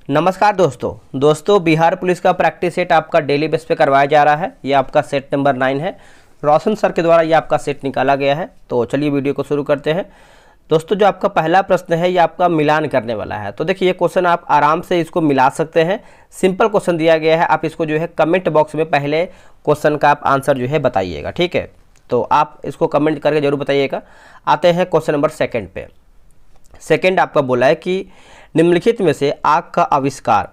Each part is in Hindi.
नमस्कार दोस्तों बिहार पुलिस का प्रैक्टिस सेट आपका डेली बेस पे करवाया जा रहा है। ये आपका सेट नंबर 9 है। रोशन सर के द्वारा ये आपका सेट निकाला गया है। तो चलिए वीडियो को शुरू करते हैं। दोस्तों जो आपका पहला प्रश्न है ये आपका मिलान करने वाला है। तो देखिए ये क्वेश्चन आप आराम से इसको मिला सकते हैं। सिंपल क्वेश्चन दिया गया है। आप इसको जो है कमेंट बॉक्स में पहले क्वेश्चन का आप आंसर जो है बताइएगा, ठीक है। तो आप इसको कमेंट करके जरूर बताइएगा। आते हैं क्वेश्चन नंबर सेकेंड पे। सेकेंड आपका बोला है कि निम्नलिखित में से आग का आविष्कार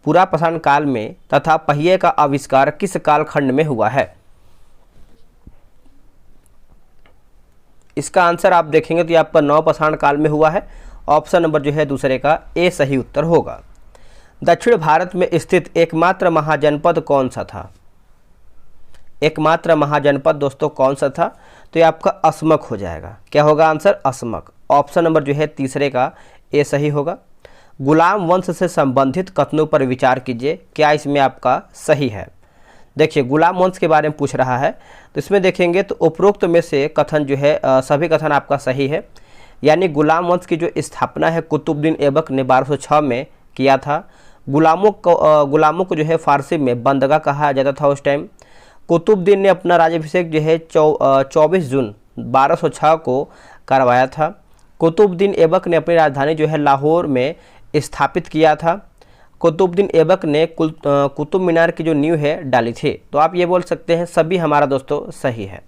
पूरा पाषाण काल में तथा पहिए का आविष्कार किस कालखंड में हुआ है। इसका आंसर आप देखेंगे तो ये आपका नवपाषाण काल में हुआ है। ऑप्शन नंबर जो है दूसरे का ए सही उत्तर होगा। दक्षिण भारत में स्थित एकमात्र महाजनपद कौन सा था। एकमात्र महाजनपद दोस्तों कौन सा था, तो ये आपका असमक हो जाएगा। क्या होगा आंसर, असमक। ऑप्शन नंबर जो है तीसरे का ए सही होगा। गुलाम वंश से संबंधित कथनों पर विचार कीजिए, क्या इसमें आपका सही है। देखिए गुलाम वंश के बारे में पूछ रहा है, तो इसमें देखेंगे तो उपरोक्त में से कथन जो है सभी कथन आपका सही है। यानी गुलाम वंश की जो स्थापना है कुतुबुद्दीन ऐबक ने 1206 में किया था। गुलामों को जो है फारसी में बंदगा कहा जाता था उस टाइम। कुतुबुद्दीन ने अपना राज्याभिषेक जो है 24 जून 1206 को करवाया था। कुतुबुद्दीन ऐबक ने अपनी राजधानी जो है लाहौर में स्थापित किया था। कुतुबुद्दीन ऐबक ने कुतुब मीनार की जो नींव है डाली थी। तो आप ये बोल सकते हैं सभी हमारा दोस्तों सही है।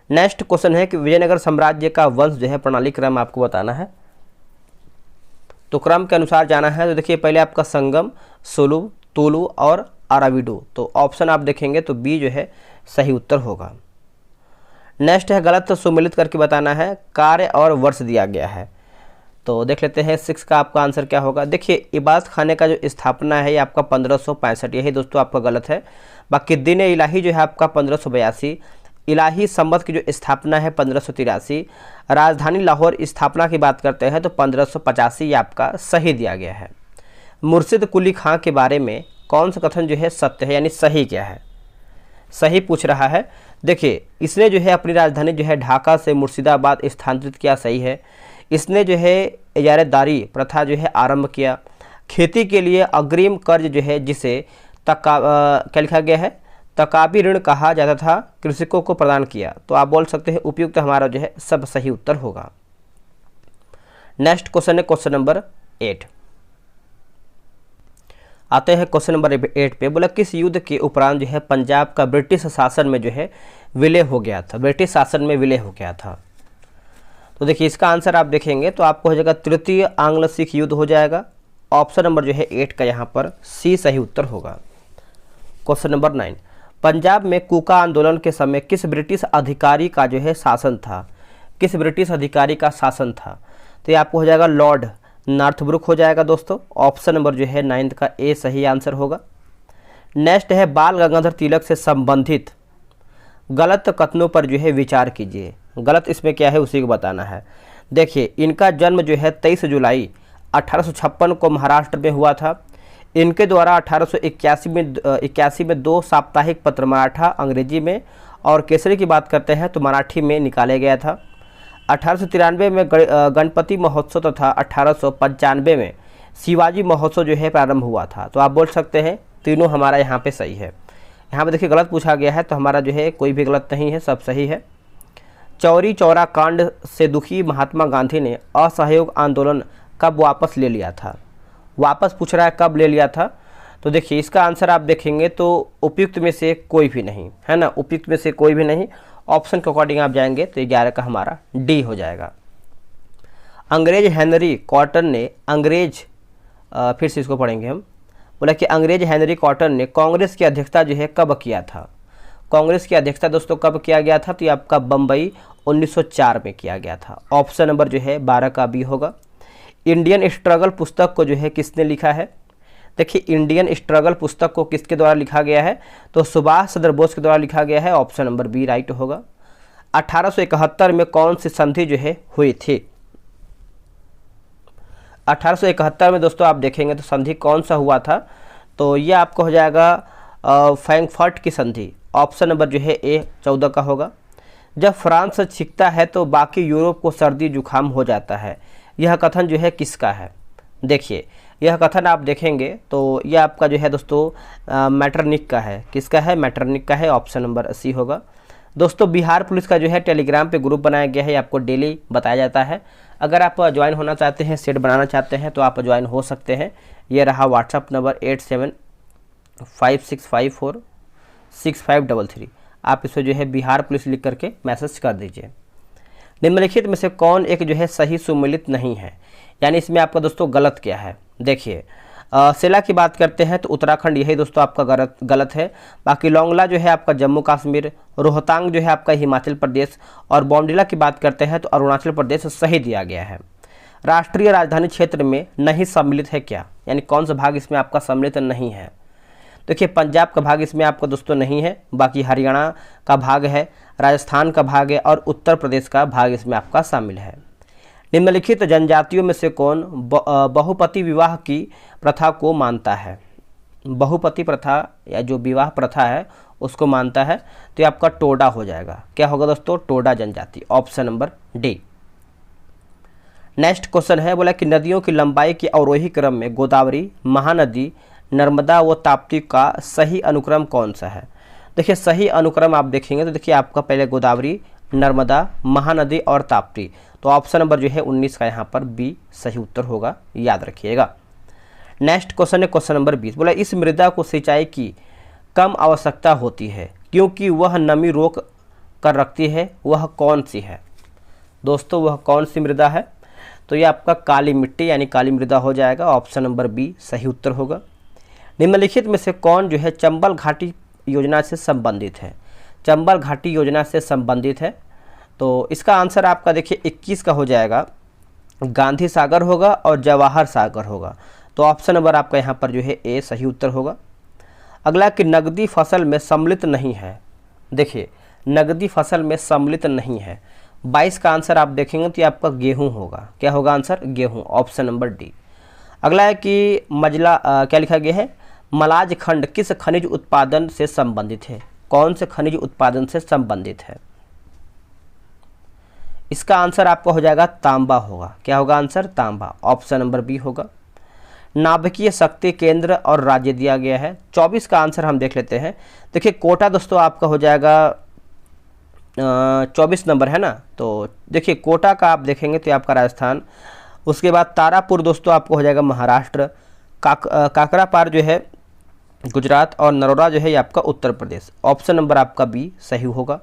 नेक्स्ट क्वेश्चन है कि विजयनगर साम्राज्य का वंश जो है प्रणाली क्रम आपको बताना है। तो क्रम के अनुसार जाना है। तो देखिए पहले आपका संगम, सुलभ, तुलु और अराविडु। तो ऑप्शन आप देखेंगे तो बी जो है सही उत्तर होगा। नेक्स्ट है गलत सुमिलित करके बताना है। कार्य और वर्ष दिया गया है। तो देख लेते हैं 6 का आपका आंसर क्या होगा। देखिए इबादत खाने का जो स्थापना है ये आपका 1565, यही दोस्तों आपका गलत है। बाकी दिन इलाही जो है आपका 1582। इलाही संवत की जो स्थापना है 1583। राजधानी लाहौर स्थापना की बात करते हैं तो 1585 ये आपका सही दिया गया है। मुर्शिद कुली खां के बारे में कौन सा कथन जो है सत्य है, यानी सही क्या है, सही पूछ रहा है। देखिए इसने जो है अपनी राजधानी जो है ढाका से मुर्शिदाबाद स्थानांतरित किया, सही है। इसने जो है इजारेदारी प्रथा जो है आरंभ किया। खेती के लिए अग्रिम कर्ज जो है जिसे क्या लिखा गया है, तकाबी ऋण कहा जाता था, कृषकों को प्रदान किया। तो आप बोल सकते हैं उपयुक्त हमारा जो है सब सही उत्तर होगा। नेक्स्ट क्वेश्चन है क्वेश्चन नंबर 8। आते हैं क्वेश्चन नंबर 8 पे। बोला किस युद्ध के उपरांत जो है पंजाब का ब्रिटिश शासन में जो है विलय हो गया था, ब्रिटिश शासन में विलय हो गया था। तो देखिए इसका आंसर आप देखेंगे तो आपको हो जाएगा तृतीय आंग्ल सिख युद्ध हो जाएगा। ऑप्शन नंबर जो है 8 का यहाँ पर सी सही उत्तर होगा। Question number 9। पंजाब में कूका आंदोलन के समय किस ब्रिटिश अधिकारी का जो है शासन था, किस ब्रिटिश अधिकारी का शासन था। तो ये आपको हो जाएगा लॉर्ड नॉर्थब्रुक हो जाएगा दोस्तों। ऑप्शन नंबर जो है 9 का ए सही आंसर होगा। नेक्स्ट है बाल गंगाधर तिलक से संबंधित गलत कथनों पर जो है विचार कीजिए। गलत इसमें क्या है उसी को बताना है। देखिए इनका जन्म जो है 23 जुलाई 1856 को महाराष्ट्र में हुआ था। इनके द्वारा 1881 में 2 साप्ताहिक पत्र मराठा, अंग्रेजी में और केसरी की बात करते हैं तो मराठी में निकाले गया था। 1893 में गणपति महोत्सव तथा 1895 में शिवाजी महोत्सव जो है प्रारंभ हुआ था। तो आप बोल सकते हैं तीनों हमारा यहाँ पे सही है। यहाँ पे देखिए गलत पूछा गया है तो हमारा जो है कोई भी गलत नहीं है, सब सही है। चौरी चौरा कांड से दुखी महात्मा गांधी ने असहयोग आंदोलन कब वापस ले लिया था। वापस पूछ रहा है कब ले लिया था। तो देखिए इसका आंसर आप देखेंगे तो उपयुक्त में से कोई भी नहीं है ना, उपयुक्त में से कोई भी नहीं। ऑप्शन के अकॉर्डिंग आप जाएंगे तो 11 का हमारा डी हो जाएगा। अंग्रेज हेनरी कॉटन ने फिर से इसको पढ़ेंगे हम। बोला कि अंग्रेज हेनरी कॉटन ने कांग्रेस की अध्यक्षता जो है कब किया था। कांग्रेस की अध्यक्षता दोस्तों कब किया गया था, तो ये आपका बम्बई 1904 में किया गया था। ऑप्शन नंबर जो है 12 का बी होगा। इंडियन स्ट्रगल पुस्तक को जो है किसने लिखा है। देखिए इंडियन स्ट्रगल पुस्तक को किसके द्वारा लिखा गया है, तो सुभाष चंद्र बोस के द्वारा लिखा गया है। ऑप्शन नंबर बी राइट होगा। 1871 में कौन सी संधि जो है हुई थी। 1871 में दोस्तों आप देखेंगे तो संधि कौन सा हुआ था, तो ये आपको हो जाएगा फ्रैंकफर्ट की संधि। ऑप्शन नंबर जो है ए 14 का होगा। जब फ्रांस छिकता है तो बाकी यूरोप को सर्दी जुकाम हो जाता है, यह कथन जो है किसका है। देखिए यह कथन आप देखेंगे तो यह आपका जो है दोस्तों मैटरनिक का है। किसका है? मैटरनिक का है। ऑप्शन नंबर सी होगा। दोस्तों बिहार पुलिस का जो है टेलीग्राम पे ग्रुप बनाया गया है, आपको डेली बताया जाता है। अगर आप ज्वाइन होना चाहते हैं, सेट बनाना चाहते हैं तो आप ज्वाइन हो सकते हैं। ये रहा व्हाट्सअप नंबर 8756546533। आप इस पर जो है बिहार पुलिस लिख करके मैसेज कर दीजिए। निम्नलिखित में से कौन एक जो है सही सुमेलित नहीं है, यानी इसमें आपका दोस्तों गलत क्या है? देखिए सेला की बात करते हैं तो उत्तराखंड, यही दोस्तों आपका गलत है। बाकी लोंगला जो है आपका जम्मू कश्मीर, रोहतांग जो है आपका हिमाचल प्रदेश, और बॉमडिला की बात करते हैं तो अरुणाचल प्रदेश सही दिया गया है। राष्ट्रीय राजधानी क्षेत्र में नहीं सम्मिलित है क्या, यानी कौन सा भाग इसमें आपका सम्मिलित नहीं है? देखिए पंजाब का भाग इसमें आपका दोस्तों नहीं है, बाकी हरियाणा का भाग है, राजस्थान का भाग है और उत्तर प्रदेश का भाग इसमें आपका शामिल है। निम्नलिखित जनजातियों में से कौन बहुपति विवाह की प्रथा को मानता है? बहुपति प्रथा या जो विवाह प्रथा है उसको मानता है, तो ये आपका टोडा हो जाएगा। क्या होगा दोस्तों? टोडा जनजाति। Option number D. Next question है, बोला कि नदियों की लंबाई के अवरोही क्रम में गोदावरी, महानदी, नर्मदा व ताप्ती का सही अनुक्रम कौन सा है? देखिए सही अनुक्रम आप देखेंगे तो देखिए आपका पहले गोदावरी, नर्मदा, महानदी और ताप्ती, तो ऑप्शन नंबर जो है 19 का यहाँ पर बी सही उत्तर होगा, याद रखिएगा। नेक्स्ट क्वेश्चन है क्वेश्चन नंबर 20, बोला इस मृदा को सिंचाई की कम आवश्यकता होती है क्योंकि वह नमी रोक कर रखती है, वह कौन सी है? दोस्तों वह कौन सी मृदा है? तो ये आपका काली मिट्टी यानी काली मृदा हो जाएगा। ऑप्शन नंबर बी सही उत्तर होगा। निम्नलिखित में से कौन जो है चंबल घाटी योजना से संबंधित है? चंबल घाटी योजना से संबंधित है, तो इसका आंसर आपका देखिए 21 का हो जाएगा, गांधी सागर होगा और जवाहर सागर होगा, तो ऑप्शन नंबर आपका यहाँ पर जो है ए सही उत्तर होगा। अगला कि नकदी फसल में सम्मिलित नहीं है। देखिए नकदी फसल में सम्मिलित नहीं है, 22 का आंसर आप देखेंगे तो ये आपका गेहूं होगा। क्या होगा आंसर? गेहूं। Option number D. अगला है कि मजला क्या लिखा गया है? मलाज खंड किस खनिज उत्पादन से संबंधित है? कौन से खनिज उत्पादन से संबंधित है? इसका आंसर आपका हो जाएगा तांबा होगा। क्या होगा आंसर? तांबा। ऑप्शन नंबर बी होगा। नाभिकीय शक्ति केंद्र और राज्य दिया गया है, 24 का आंसर हम देख लेते हैं। देखिए कोटा दोस्तों आपका हो जाएगा 24 नंबर है ना, तो देखिए कोटा का आप देखेंगे तो आपका राजस्थान, उसके बाद तारापुर दोस्तों आपको हो जाएगा महाराष्ट्र, काकरापार जो है गुजरात और नरोरा जो है ये आपका उत्तर प्रदेश। ऑप्शन नंबर आपका बी सही होगा।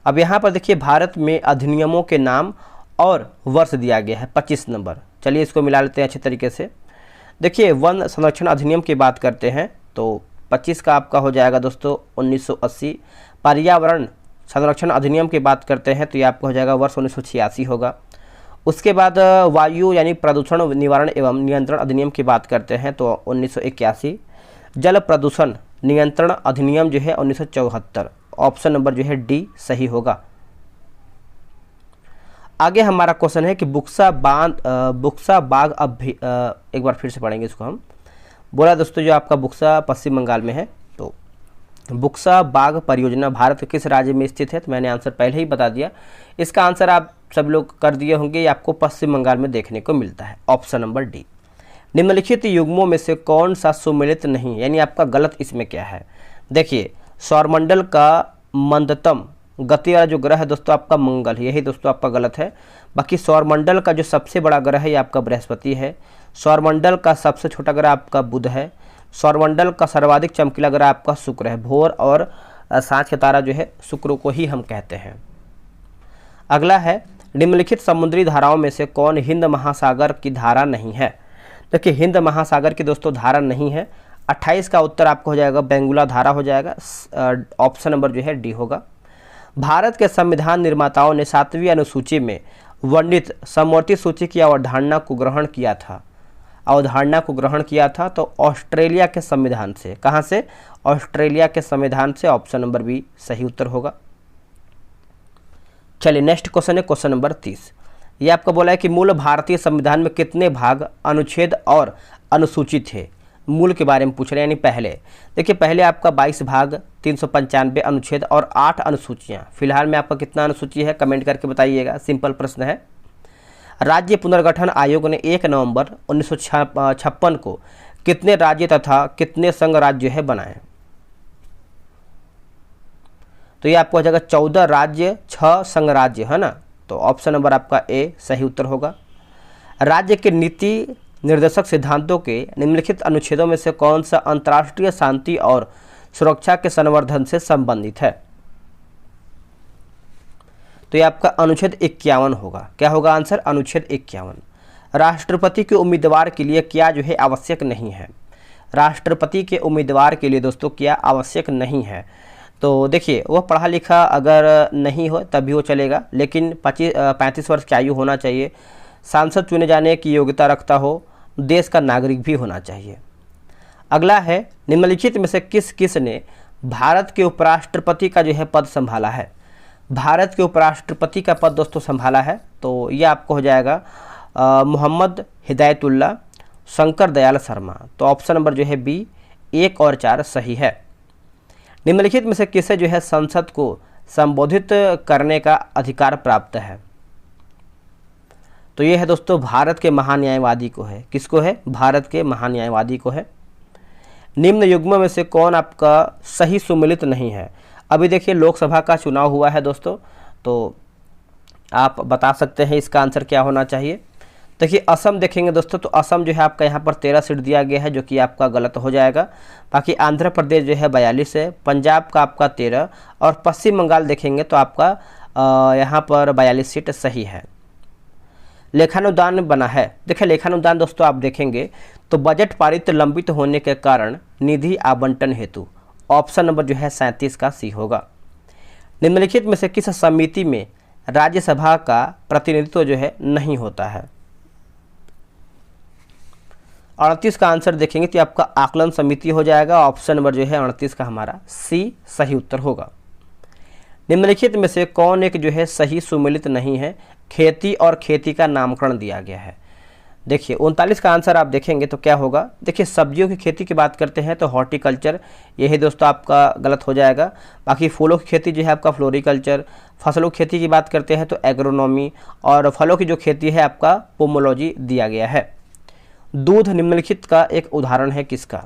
अब यहाँ पर देखिए भारत में अधिनियमों के नाम और वर्ष दिया गया है, 25 नंबर। चलिए इसको मिला लेते हैं अच्छे तरीके से। देखिए वन संरक्षण अधिनियम की बात करते हैं तो 25 का आपका हो जाएगा दोस्तों 1980। पर्यावरण संरक्षण अधिनियम की बात करते हैं तो ये आपका हो जाएगा वर्ष 1986 होगा। उसके बाद वायु यानी प्रदूषण निवारण एवं नियंत्रण अधिनियम की बात करते हैं तो 1981। जल प्रदूषण नियंत्रण अधिनियम जो है 1974। ऑप्शन नंबर जो है डी सही होगा। आगे हमारा क्वेश्चन है कि बुक्सा बाग एक बार फिर से पढ़ेंगे इसको हम। बोला दोस्तों जो आपका बुक्सा पश्चिम बंगाल में है, तो बुक्सा बाग परियोजना भारत के किस राज्य में स्थित है? तो मैंने आंसर पहले ही बता दिया। इसका आंसर आप सब लोग कर दिए होंगे, ये आपको पश्चिम बंगाल में देखने को मिलता है। Option number D. निम्नलिखित युग्मों में से कौन सा सुमेलित नहीं, यानी आपका गलत इसमें क्या है? देखिए सौरमंडल का मंदतम गति वाला जो ग्रह है दोस्तों आपका मंगल, यही दोस्तों आपका गलत है। बाकी सौरमंडल का जो सबसे बड़ा ग्रह है ये आपका बृहस्पति है। सौरमंडल का सबसे छोटा ग्रह आपका बुध है। सौरमंडल का सर्वाधिक चमकीला ग्रह आपका शुक्र है। भोर और सांझ का तारा जो है शुक्र को ही हम कहते हैं। अगला है निम्नलिखित समुद्री धाराओं में से कौन हिंद महासागर की धारा नहीं है? देखिए हिंद महासागर की दोस्तों धारा नहीं है। 28 का उत्तर आपको हो जाएगा बेंगुला धारा हो जाएगा। ऑप्शन नंबर जो है डी होगा। भारत के संविधान निर्माताओं ने 7वीं अनुसूची में वर्णित समवर्ती सूची की अवधारणा को ग्रहण किया था तो ऑस्ट्रेलिया के संविधान से। कहां से? ऑस्ट्रेलिया के संविधान से। ऑप्शन नंबर बी सही उत्तर होगा। चलिए नेक्स्ट क्वेश्चन है क्वेश्चन नंबर 30। ये आपका बोला है कि मूल भारतीय संविधान में कितने भाग, अनुच्छेद और अनुसूची थे? मूल के बारे में पूछ रहे हैं, यानी पहले। देखिए पहले आपका 22 भाग, 395 अनुच्छेद और 8 अनुसूचियाँ। फिलहाल में आपका कितना अनुसूची है कमेंट करके बताइएगा, सिंपल प्रश्न है। राज्य पुनर्गठन आयोग ने 1 नवंबर 1956 को कितने राज्य तथा कितने संघ राज्य है बनाए? तो ये आपको हो जाएगा 14 राज्य 6 संघ राज्य, है ना। तो ऑप्शन नंबर आपका ए सही उत्तर होगा। राज्य के नीति निर्देशक सिद्धांतों के निम्नलिखित अनुच्छेदों में से कौन सा अंतर्राष्ट्रीय शांति और सुरक्षा के संवर्धन से संबंधित है? तो ये आपका अनुच्छेद 51 होगा। क्या होगा आंसर? अनुच्छेद 51। राष्ट्रपति के उम्मीदवार के लिए क्या जो है आवश्यक नहीं है? राष्ट्रपति के उम्मीदवार के लिए दोस्तों क्या आवश्यक नहीं है? तो देखिए, वह पढ़ा लिखा अगर नहीं हो तब भी वो चलेगा, लेकिन 35 वर्ष की आयु होना चाहिए, सांसद चुने जाने की योग्यता रखता हो, देश का नागरिक भी होना चाहिए। अगला है, निम्नलिखित में से किस किस ने भारत के उपराष्ट्रपति का जो है पद संभाला है? भारत के उपराष्ट्रपति का पद दोस्तों संभाला है, तो ये आपको हो जाएगा मोहम्मद हिदायतुल्लाह, शंकर दयाल शर्मा। तो ऑप्शन नंबर जो है बी 1 और 4 सही है। निम्नलिखित में से किसे जो है संसद को संबोधित करने का अधिकार प्राप्त है? तो ये है दोस्तों भारत के महान्यायवादी को है। किसको है? भारत के महान्यायवादी को है। निम्न युग्मों में से कौन आपका सही सुमेलित नहीं है? अभी देखिए लोकसभा का चुनाव हुआ है दोस्तों, तो आप बता सकते हैं इसका आंसर क्या होना चाहिए। देखिए असम देखेंगे दोस्तों, तो असम जो है आपका यहाँ पर 13 सीट दिया गया है, जो कि आपका गलत हो जाएगा। बाकी आंध्र प्रदेश जो है 42 है, पंजाब का आपका 13 और पश्चिम बंगाल देखेंगे तो आपका यहाँ पर 42 सीट सही है। लेखानुदान बना है। देखिए लेखानुदान दोस्तों आप देखेंगे तो बजट पारित लंबित होने के कारण निधि आवंटन हेतु। ऑप्शन नंबर जो है 37 का सी होगा। निम्नलिखित में से किस समिति में राज्यसभा का प्रतिनिधित्व जो है नहीं होता है? 38 का आंसर देखेंगे तो आपका आकलन समिति हो जाएगा। ऑप्शन नंबर जो है 38 का हमारा सी सही उत्तर होगा। निम्नलिखित में से कौन एक जो है सही सुमेलित नहीं है? खेती और खेती का नामकरण दिया गया है। देखिए 39 का आंसर आप देखेंगे तो क्या होगा? देखिए सब्जियों की खेती की बात करते हैं तो हॉर्टिकल्चर, यही दोस्तों आपका गलत हो जाएगा। बाकी फूलों की खेती जो है आपका फ्लोरिकल्चर, फसलों की खेती की बात करते हैं तो एग्रोनॉमी, और फलों की जो खेती है आपका पोमोलॉजी दिया गया है। दूध निम्नलिखित का एक उदाहरण है किसका?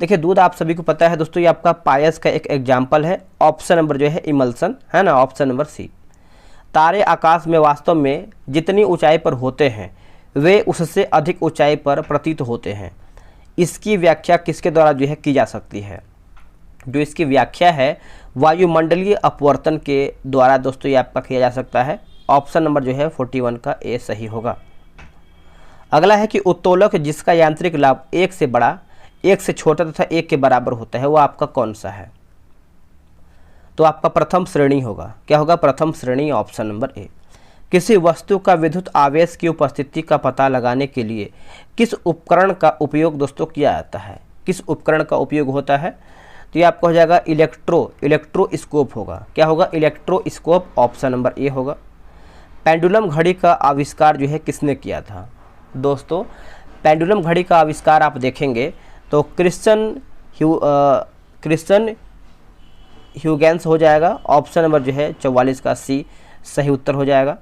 देखिए दूध आप सभी को पता है दोस्तों, ये आपका पायस का एक एग्जाम्पल है। ऑप्शन नंबर जो है इमल्सन, है ना, ऑप्शन नंबर सी। तारे आकाश में वास्तव में जितनी ऊंचाई पर होते हैं वे उससे अधिक ऊंचाई पर प्रतीत होते हैं। इसकी व्याख्या किसके द्वारा जो है की जा सकती है? जो इसकी व्याख्या है वायुमंडलीय अपवर्तन के द्वारा दोस्तों ये आपका किया जा सकता है। ऑप्शन नंबर जो है 41 का ए सही होगा। अगला है कि उत्तोलक जिसका यांत्रिक लाभ 1 से बड़ा, 1 से छोटा तथा 1 के बराबर होता है, वो आपका कौन सा है? तो आपका प्रथम श्रेणी होगा। क्या होगा? प्रथम श्रेणी, ऑप्शन नंबर ए। किसी वस्तु का विद्युत आवेश की उपस्थिति का पता लगाने के लिए किस उपकरण का उपयोग दोस्तों किया जाता है? किस उपकरण का उपयोग होता है? तो ये आपका हो जाएगा इलेक्ट्रोस्कोप होगा। क्या होगा? इलेक्ट्रोस्कोप, ऑप्शन नंबर ए होगा। पेंडुलम घड़ी का आविष्कार जो है किसने किया था? दोस्तों पेंडुलम घड़ी का आविष्कार आप देखेंगे तो क्रिश्चियन ह्यूगेंस हो जाएगा। ऑप्शन नंबर जो है 44 का सी सही उत्तर हो जाएगा।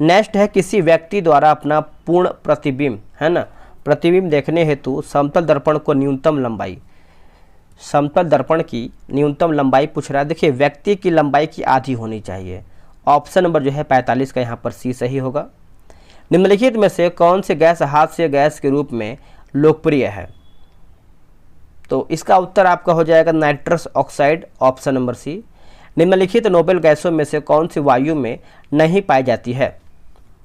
नेक्स्ट है किसी व्यक्ति द्वारा अपना पूर्ण प्रतिबिंब, है ना, प्रतिबिंब देखने हेतु समतल दर्पण को न्यूनतम लंबाई, समतल दर्पण की न्यूनतम लंबाई पूछ रहा है। देखिए व्यक्ति की लंबाई की आधी होनी चाहिए। ऑप्शन नंबर जो है 45 का यहाँ पर सी सही होगा। निम्नलिखित में से कौन से गैस हादसे गैस के रूप में लोकप्रिय है? तो इसका उत्तर आपका हो जाएगा nitrous oxide, option number C. निम्नलिखित नोबेल गैसों में से कौन सी वायु में नहीं पाई जाती है?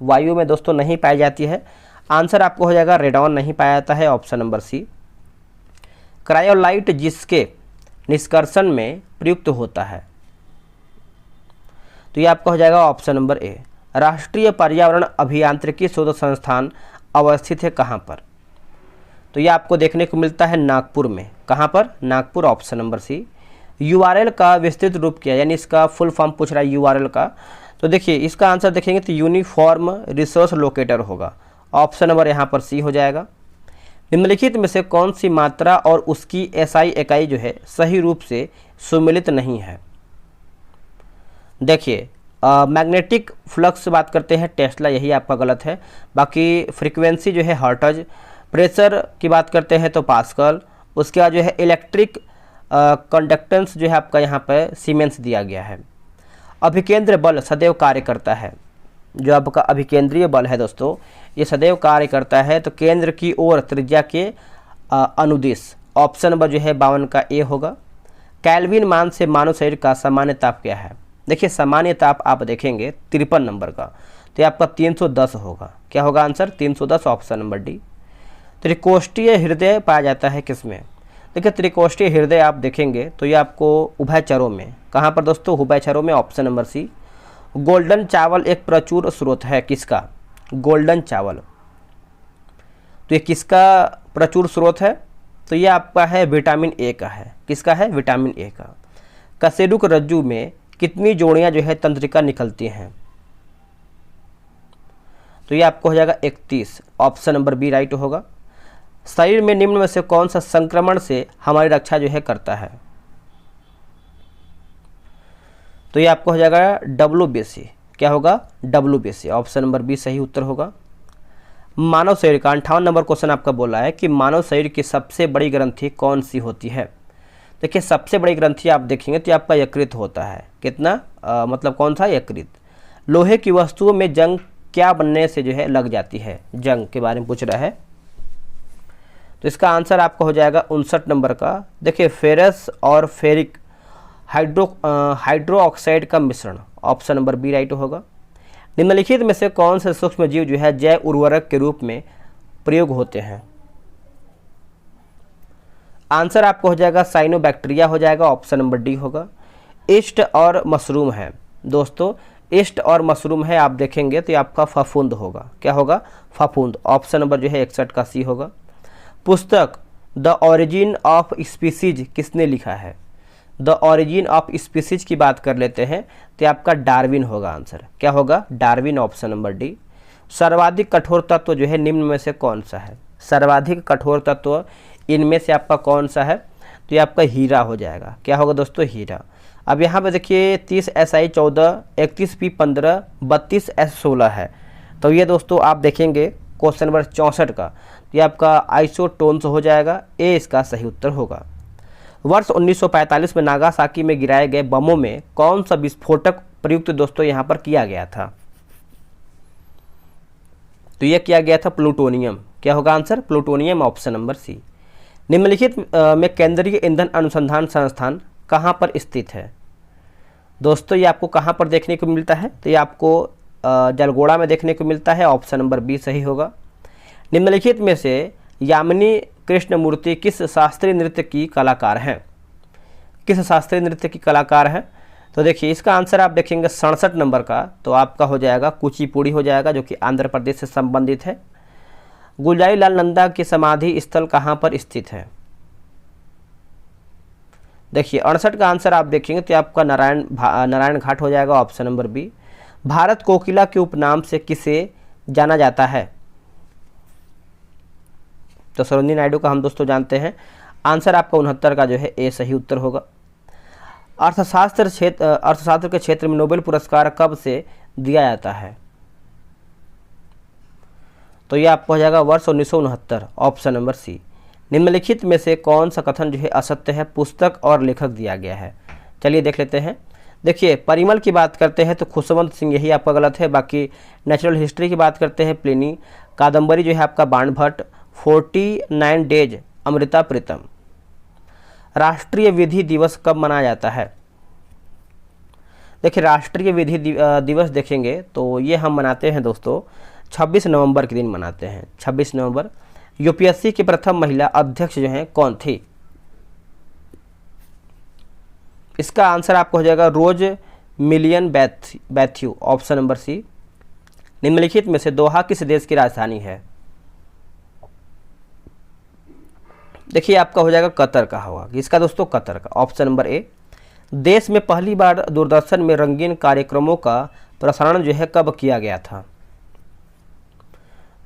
वायु में दोस्तों नहीं पाई जाती है। आंसर आपको हो जाएगा रेडॉन नहीं पाया जाता है, ऑप्शन नंबर सी। क्रायोलाइट जिसके निष्कर्षण में प्रयुक्त होता है, तो ये आपका हो जाएगा ऑप्शन नंबर ए। राष्ट्रीय पर्यावरण अभियांत्रिकी शोध संस्थान अवस्थित है कहाँ पर? तो ये आपको देखने को मिलता है नागपुर में। कहाँ पर? Nagpur, option number C. URL का विस्तृत रूप क्या है, यानी इसका फुल फॉर्म पूछ रहा है यूआरएल का। तो देखिए इसका आंसर देखेंगे तो यूनिफॉर्म रिसोर्स लोकेटर होगा। ऑप्शन नंबर यहाँ पर सी हो जाएगा। निम्नलिखित में से कौन सी मात्रा और उसकी एसआई इकाई जो है सही रूप से सुमेलित नहीं है? देखिए मैग्नेटिक फ्लक्स से बात करते हैं टेस्ला, यही आपका गलत है। बाकी फ्रीक्वेंसी जो है हर्ट्ज, प्रेशर की बात करते हैं तो पास्कल, उसके बाद जो है इलेक्ट्रिक कंडक्टेंस जो है आपका यहाँ पर सीमेंस दिया गया है। अभिकेंद्र बल सदैव कार्य करता है, जो आपका अभिकेंद्रीय बल है दोस्तों ये सदैव कार्य करता है तो केंद्र की ओर त्रिज्या के अनुदिश। ऑप्शन नंबर जो है 52 का ए होगा। केल्विन मान से मानव शरीर का सामान्य ताप क्या है? देखिए सामान्य ताप आप देखेंगे 53 नंबर का, तो ये आपका 310 होगा। क्या होगा आंसर? 310, option number D. त्रिकोष्ठीय हृदय पाया जाता है किसमें? देखिए त्रिकोष्ठीय हृदय आप देखेंगे तो ये आपको उभयचरों में, कहाँ पर दोस्तों? उभयचरों में, ऑप्शन नंबर सी। गोल्डन चावल एक प्रचुर स्रोत है किसका? गोल्डन चावल, तो ये किसका प्रचुर स्रोत है? तो ये आपका है विटामिन ए का है। किसका है? विटामिन ए का। कशेरुक रज्जु में कितनी जोड़ियां जो है तंत्रिका निकलती हैं? तो ये आपको हो जाएगा 31, ऑप्शन नंबर बी राइट होगा। शरीर में निम्न में से कौन सा संक्रमण से हमारी रक्षा जो है करता है? तो ये आपको हो जाएगा WBC। क्या होगा? WBC, ऑप्शन नंबर बी सही उत्तर होगा। मानव शरीर का 58 नंबर क्वेश्चन आपका बोला है कि मानव शरीर की सबसे बड़ी ग्रंथि कौन सी होती है? देखिए सबसे बड़ी ग्रंथि आप देखेंगे तो आपका यकृत होता है। कितना मतलब कौन सा? यकृत। लोहे की वस्तुओं में जंग क्या बनने से जो है लग जाती है? जंग के बारे में पूछ रहा है, तो इसका आंसर आपका हो जाएगा 59 नंबर का। देखिए फेरस और फेरिक हाइड्रो ऑक्साइड का मिश्रण, ऑप्शन नंबर बी राइट होगा। निम्नलिखित में से कौन से सूक्ष्म जीव जो है जैव उर्वरक के रूप में प्रयोग होते हैं? आंसर आपको हो जाएगा साइनोबैक्टीरिया हो जाएगा, ऑप्शन नंबर डी होगा। ईस्ट और मशरूम है दोस्तों, ईस्ट और मशरूम है आप देखेंगे तो ये आपका फफूंद होगा। क्या होगा? फफूंद, ऑप्शन नंबर जो है 61 का सी होगा। पुस्तक द ओरिजिन ऑफ स्पीसीज किसने लिखा है? द ओरिजिन ऑफ स्पीसीज की बात कर लेते हैं तो आपका डार्विन होगा आंसर। क्या होगा? Darwin, option number D. सर्वाधिक कठोर तत्व जो है निम्न में से कौन सा है? सर्वाधिक कठोर तत्व इनमें से आपका कौन सा है? तो ये आपका हीरा हो जाएगा। क्या होगा दोस्तों? हीरा। अब यहाँ पे देखिए 30 SI14, 31 P15, 32 S16 है, तो ये दोस्तों आप देखेंगे क्वेश्चन नंबर 64 का, तो ये आपका आइसोटोन्स हो जाएगा। ए इसका सही उत्तर होगा। वर्ष 1945 में नागासाकी में गिराए गए बमों में कौन सा विस्फोटक प्रयुक्त दोस्तों यहाँ पर किया गया था? तो यह किया गया था प्लूटोनियम। क्या होगा answer? Plutonium, option number C. निम्नलिखित में केंद्रीय ईंधन अनुसंधान संस्थान कहाँ पर स्थित है? दोस्तों ये आपको कहाँ पर देखने को मिलता है? तो ये आपको जलगोड़ा में देखने को मिलता है, ऑप्शन नंबर बी सही होगा। निम्नलिखित में से यामिनी कृष्णमूर्ति किस शास्त्रीय नृत्य की कलाकार हैं? किस शास्त्रीय नृत्य की कलाकार हैं? तो देखिए इसका आंसर आप देखेंगे 67 नंबर का, तो आपका हो जाएगा कुचिपुड़ी हो जाएगा, जो कि आंध्र प्रदेश से संबंधित है। गुलजारी लाल नंदा की समाधि स्थल कहाँ पर स्थित है? देखिए 68 का आंसर आप देखेंगे तो आपका नारायण घाट हो जाएगा, ऑप्शन नंबर बी। भारत कोकिला के उपनाम से किसे जाना जाता है? तो सरोजिनी नायडू का हम दोस्तों जानते हैं। आंसर आपका 69 का जो है ए सही उत्तर होगा। अर्थशास्त्र के क्षेत्र में नोबेल पुरस्कार कब से दिया जाता है? तो ये आपको हो जाएगा वर्ष 1969, ऑप्शन नंबर सी। निम्नलिखित में से कौन सा कथन जो है असत्य है? पुस्तक और लेखक दिया गया है। चलिए देख लेते हैं। देखिए परिमल की बात करते हैं तो खुशवंत सिंह, यही आपका गलत है। बाकी नेचुरल हिस्ट्री की बात करते हैं प्लिनी। कादम्बरी जो है आपका बाणभट्ट। 49 डेज अमृता प्रीतम। राष्ट्रीय विधि दिवस कब मनाया जाता है? देखिए राष्ट्रीय विधि दिवस देखेंगे तो ये हम मनाते हैं दोस्तों 26 नवंबर के दिन मनाते हैं, 26 नवंबर। यूपीएससी की प्रथम महिला अध्यक्ष जो हैं कौन थी? इसका आंसर आपको हो जाएगा रोज मिलियन बैथ्यू, ऑप्शन नंबर सी। निम्नलिखित में से दोहा किस देश की राजधानी है? देखिए आपका हो जाएगा कतर का होगा। इसका दोस्तों कतर का, ऑप्शन नंबर ए। देश में पहली बार दूरदर्शन में रंगीन कार्यक्रमों का प्रसारण जो है कब किया गया था?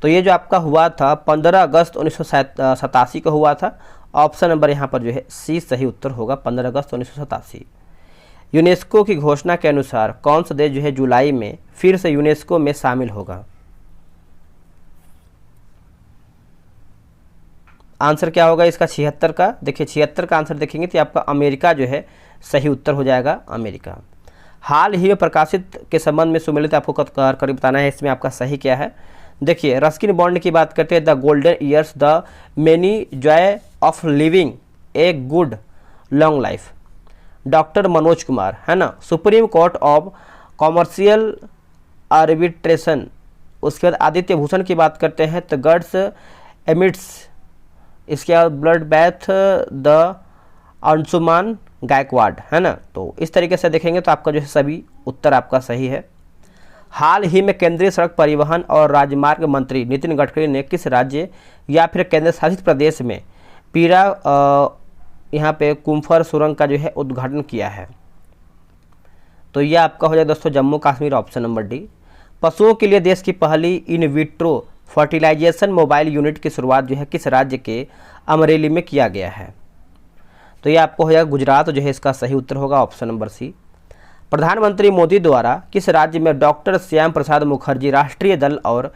तो ये जो आपका हुआ था 15 अगस्त 1987 को हुआ था। ऑप्शन नंबर यहाँ पर जो है सी सही उत्तर होगा, 15 अगस्त 1987। यूनेस्को की घोषणा के अनुसार कौन सा देश जो है जुलाई में फिर से यूनेस्को में शामिल होगा? आंसर क्या होगा इसका 76 का? देखिए 76 का आंसर देखेंगे तो आपका अमेरिका जो है सही उत्तर हो जाएगा, अमेरिका। हाल ही में प्रकाशित के संबंध में सुमेलित आपको कर बताना है इसमें आपका सही क्या है। देखिए रस्किन बॉन्ड की बात करते हैं, the golden years, the many Joy of living a good long life, doctor Manoj Kumar, है ना। Supreme court of commercial arbitration, उसके बाद आदित्य भूषण की बात करते हैं, द गड्स एमिट्स, इसके बाद ब्लड बैथ, द अंशुमान गायकवाड, है ना। तो इस तरीके से देखेंगे तो आपका जो है सभी उत्तर आपका सही है। हाल ही में केंद्रीय सड़क परिवहन और राजमार्ग मंत्री नितिन गडकरी ने किस राज्य या फिर केंद्र शासित प्रदेश में पीरा यहाँ पे कुम्फर सुरंग का जो है उद्घाटन किया है? तो यह आपका हो जाएगा दोस्तों Jammu Kashmir, option number D. पशुओं के लिए देश की पहली in vitro fertilisation mobile unit की शुरुआत जो है किस राज्य के अमरेली में किया गया है? तो ये आपको हो जाएगा गुजरात, जो है इसका सही उत्तर होगा, ऑप्शन नंबर सी। प्रधानमंत्री मोदी द्वारा किस राज्य में डॉक्टर श्याम प्रसाद मुखर्जी राष्ट्रीय दल और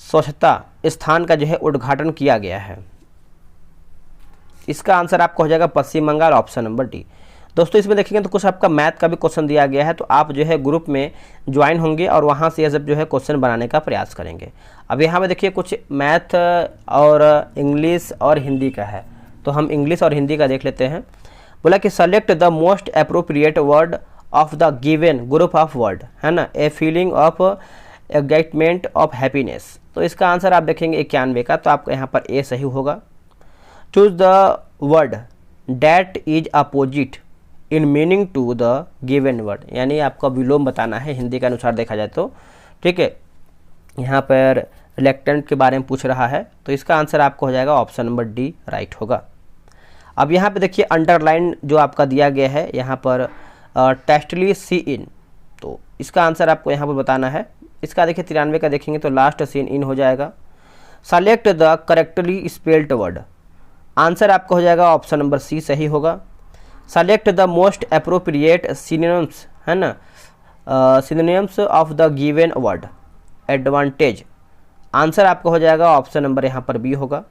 स्वच्छता स्थान का जो है उद्घाटन किया गया है? इसका आंसर आपको हो जाएगा पश्चिम बंगाल, ऑप्शन नंबर डी। दोस्तों इसमें देखेंगे तो कुछ आपका मैथ का भी क्वेश्चन दिया गया है, तो आप जो है ग्रुप में ज्वाइन होंगे और वहाँ से ये सब जो है क्वेश्चन बनाने का प्रयास करेंगे। अब यहाँ पे देखिए कुछ मैथ और इंग्लिश और हिंदी का है, तो हम इंग्लिश और हिंदी का देख लेते हैं। बोला कि select the most appropriate word of the given group of word, है ना, a feeling of excitement of happiness. तो इसका आंसर आप देखेंगे 91 का, तो आपका यहाँ पर ए सही होगा। Choose the word that is opposite in meaning to the given word, यानी आपका विलोम बताना है हिंदी के अनुसार देखा जाए तो, ठीक है। यहाँ पर रिलेक्टेंट के बारे में पूछ रहा है, तो इसका आंसर आपको हो जाएगा ऑप्शन नंबर डी राइट होगा। अब यहाँ पे देखिए अंडरलाइन जो आपका दिया गया है यहाँ पर टेस्टली सी इन, तो इसका आंसर आपको यहाँ पर बताना है। इसका देखिए 93 का देखेंगे तो लास्ट सीन इन हो जाएगा। Select the correctly spelled word, answer आपको हो जाएगा ऑप्शन नंबर सी सही होगा। Select the most appropriate synonyms, है ना, synonyms of the given word advantage, answer आपको हो जाएगा ऑप्शन नंबर यहाँ पर बी होगा।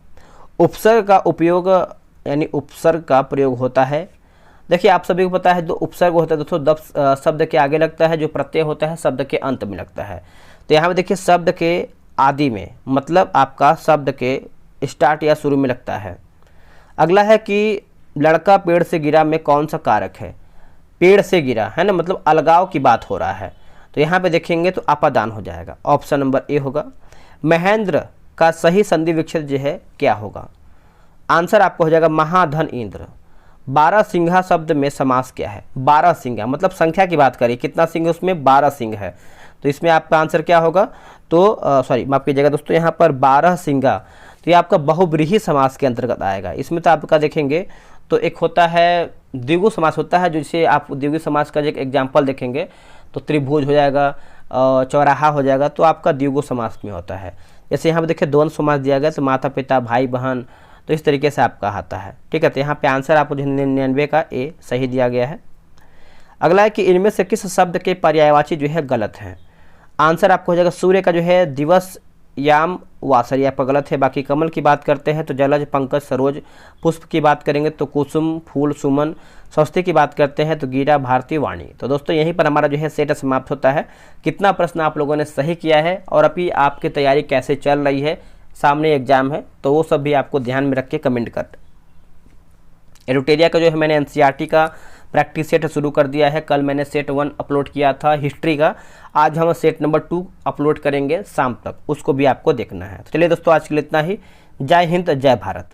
उपसर्ग का उपयोग यानी उपसर्ग का प्रयोग होता है, देखिए आप सभी को पता है जो उपसर्ग होता है दोस्तों शब्द के आगे लगता है, जो प्रत्यय होता है शब्द के अंत में लगता है। तो यहाँ पे देखिए शब्द के आदि में, मतलब आपका शब्द के स्टार्ट या शुरू में लगता है। अगला है कि लड़का पेड़ से गिरा में कौन सा कारक है? पेड़ से गिरा, है ना, मतलब अलगाव की बात हो रहा है, तो यहाँ पे देखेंगे तो अपादान हो जाएगा, ऑप्शन नंबर ए होगा। महेंद्र का सही संधि विच्छेद जो है क्या होगा? आंसर आपको हो जाएगा महाधन इंद्र। 12 सिंघा शब्द में समास क्या है? 12 सिंघा मतलब संख्या की बात करें, कितना सिंह है उसमें? 12 सिंह है, तो इसमें आपका आंसर क्या होगा? तो सॉरी माफ कीजिएगा दोस्तों, यहाँ पर 12 सिंघा, तो ये आपका बहुब्रीहि समास के अंतर्गत आएगा। इसमें तो आपका देखेंगे तो एक होता है द्विगु समास होता है, जिसे आप द्विगु समास का एक एग्जाम्पल देखेंगे तो त्रिभुज हो जाएगा, चौराहा हो जाएगा, तो आपका द्विगु समास में होता है। जैसे यहाँ पे देखिए द्वंद्व समास दिया गया, तो माता पिता भाई बहन, तो इस तरीके से आपका आता है, ठीक है। तो यहाँ पे आंसर आपको 99 का ए सही दिया गया है। अगला है कि इनमें से किस शब्द के पर्यायवाची जो है गलत हैं? आंसर आपको हो जाएगा सूर्य का जो है दिवस, याम, वासर, आपका गलत है। बाकी कमल की बात करते हैं तो जलज, पंकज, सरोज। पुष्प की बात करेंगे तो कुसुम, फूल, सुमन। स्वस्ति की बात करते हैं तो गीरा, भारती, वाणी। तो दोस्तों यहीं पर हमारा जो है सेट समाप्त होता है। कितना प्रश्न आप लोगों ने सही किया है और अभी आपकी तैयारी कैसे चल रही है, सामने एग्जाम है, तो वो सब भी आपको ध्यान में रख के कमेंट कर। एडुटेरिया का जो है मैंने एनसीईआरटी का प्रैक्टिस सेट शुरू कर दिया है। कल मैंने सेट 1 अपलोड किया था हिस्ट्री का, आज हम सेट नंबर 2 अपलोड करेंगे शाम तक, उसको भी आपको देखना है। तो चलिए दोस्तों आज के लिए इतना ही। जय हिंद, जय भारत।